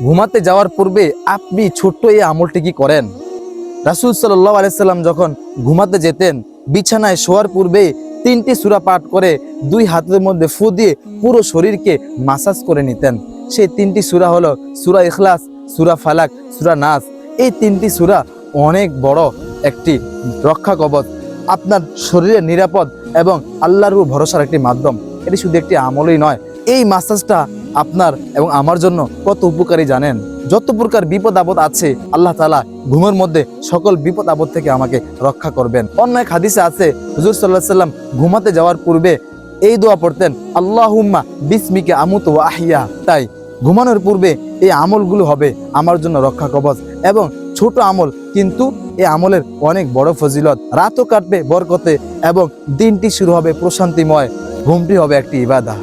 ঘুমাতে যাওয়ার পূর্বে আপনি ছোট্ট এই আমলটি কি করেন? রাসূল সাল্লাল্লাহু আলাইহি সাল্লাম যখন ঘুমাতে যেতেন বিছানায় শোয়ার পূর্বে 3টি সূরা পাঠ করে 2 হাতের মধ্যে ফু দিয়ে পুরো শরীরকে মাসাজ করে নিতেন। সেই 3টি সূরা হলো সূরা ইখলাস, সূরা ফালাক, সূরা নাস। এই 3টি সূরা অনেক বড় একটি রক্ষা কবচ, আপনার শরীরের নিরাপদ এবং আল্লাহর উপর ভরসার একটি মাধ্যম। এটি শুধু একটি আমলই নয়, এই মাসাজটা আপনার এবং আমার জন্য কত উপকারী জানেন? যত প্রকার বিপদ আপদ আছে আল্লাহ তাআলা ঘুমের মধ্যে সকল বিপদ আপদ থেকে আমাকে রক্ষা করবেন। অন্য এক হাদিসে আছে হুজুর সাল্লাল্লাহু আলাইহি সাল্লাম ঘুমাতে যাওয়ার পূর্বে এই দোয়া পড়তেন, আল্লাহুম্মা বিসমিকা আমুতু ওয়া আহইয়া। তাই ঘুমানোর পূর্বে এই আমলগুলো হবে আমার জন্য রক্ষা কবচ এবং ছোট আমল, কিন্তু এই আমলের অনেক বড় ফজিলত। রাতও কাটবে বরকতে এবং দিনটি শুরু হবে প্রশান্তিময়, ঘুমটি হবে একটি ইবাদত।